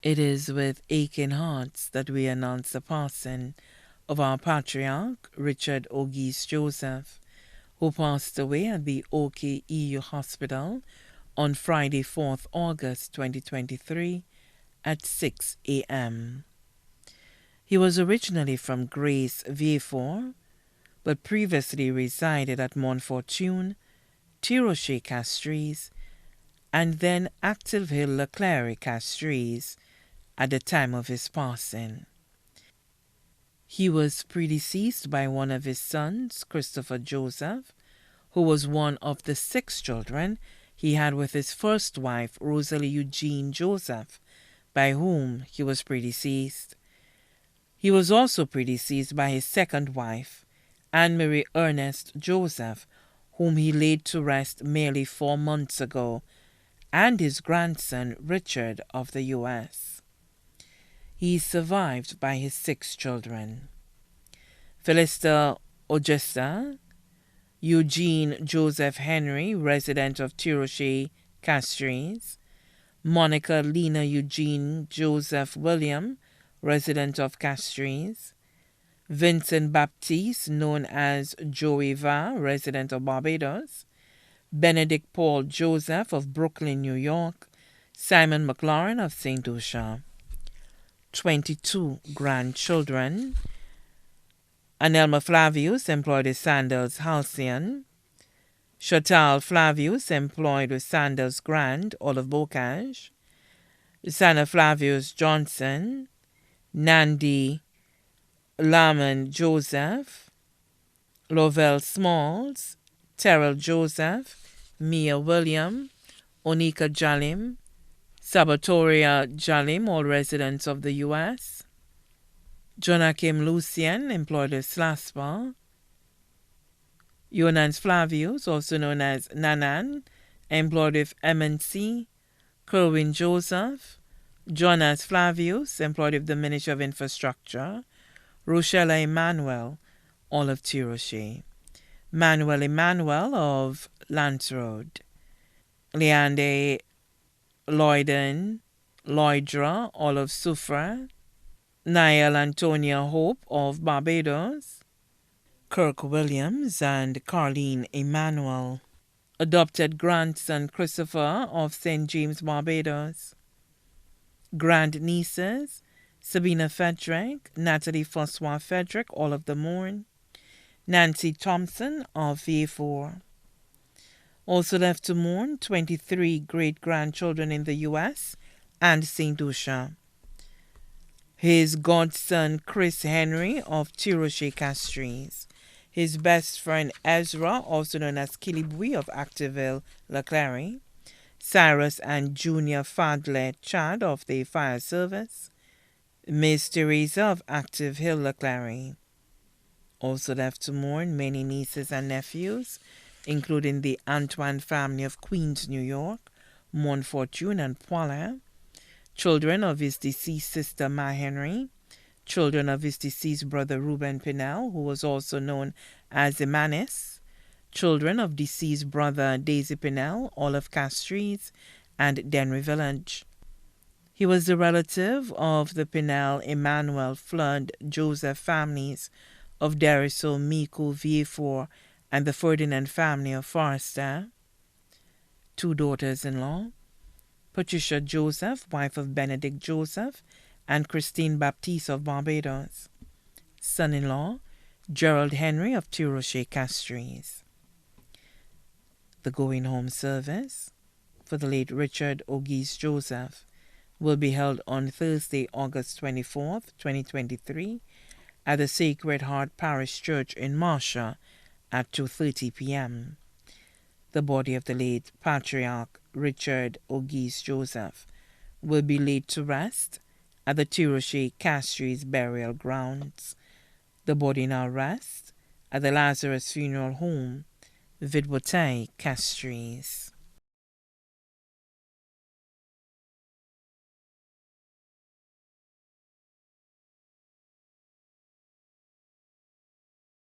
It is with aching hearts that we announce the passing of our patriarch, Richard Auguste Joseph, who passed away at the OKEU Hospital on Friday, 4th August 2023 at 6 a.m. He was originally from Grace, Vieux, but previously resided at Montfortune, Tiroche Castries, and then Active Hill Leclerc Castries at the time of his passing. He was predeceased by one of his sons, Christopher Joseph, who was one of the 6 children he had with his first wife, Rosalie Eugene Joseph, by whom he was predeceased. He was also predeceased by his second wife, Anne-Marie Ernest Joseph, whom he laid to rest merely 4 months ago, and his grandson, Richard of the U.S. He is survived by his 6 children: Philista Augusta, Eugene Joseph Henry, resident of Tiroche Castries, Monica Lena Eugene Joseph William, resident of Castries, Vincent Baptiste, known as Joey Va, resident of Barbados, Benedict Paul Joseph of Brooklyn, New York, Simon McLaurin of St. Lucia. 22 grandchildren: Anelma Flavius, employed with Sandals Halcyon; Chantal Flavius, employed with Sandals Grand, Olive Bocage; Sana Flavius Johnson; Nandi Laman Joseph; Lovell Smalls; Terrell Joseph; Mia William; Onika Jalim; Sabatoria Jalim, all residents of the U.S. Jonakim Lucien, employed with Slaspa; Yonans Flavius, also known as Nanan, employed with MNC; Kerwin Joseph; Jonas Flavius, employed with the Ministry of Infrastructure; Rochella Emmanuel, all of Tiroche; Manuel Emmanuel of Lance Road; Leande Lloyden, Lloydra, all of Soufra; Niall Antonia Hope of Barbados; Kirk Williams and Carleen Emmanuel; adopted grandson Christopher of St. James, Barbados; grandnieces Sabina Frederick, Natalie Francois Frederick, all of the Mourne; Nancy Thompson of V4. Also left to mourn 23 great-grandchildren in the U.S. and St. Lucia. His godson Chris Henry of Tiroche Castries. His best friend Ezra, also known as Kilibui of Activille Leclerc. Cyrus and Junior Fadlet Chad of the Fire Service. Miss Teresa of Active Hill Leclerc. Also left to mourn many nieces and nephews, including the Antoine family of Queens, New York, Montfortune and Poilin, children of his deceased sister Ma Henry, children of his deceased brother Reuben Pinnell, who was also known as Emanis, children of deceased brother Daisy Pinnell, all of Castries and Denry Village. He was the relative of the Pinnell, Emmanuel, Flood, Joseph families of Deriso, Mico, Vieux, and the Ferdinand family of Forrester. 2 daughters-in-law: Patricia Joseph, wife of Benedict Joseph, and Christine Baptiste of Barbados. Son-in-law: Gerald Henry of Tiroche Castries. The going home service for the late Richard Auguste Joseph will be held on Thursday, August 24th, 2023, at the Sacred Heart Parish Church in Marcia at 2:30 p.m. The body of the late Patriarch Richard Auguste Joseph will be laid to rest at the Tiroche Castries burial grounds. The body now rests at the Lazarus Funeral Home, Vidwotay, Castries.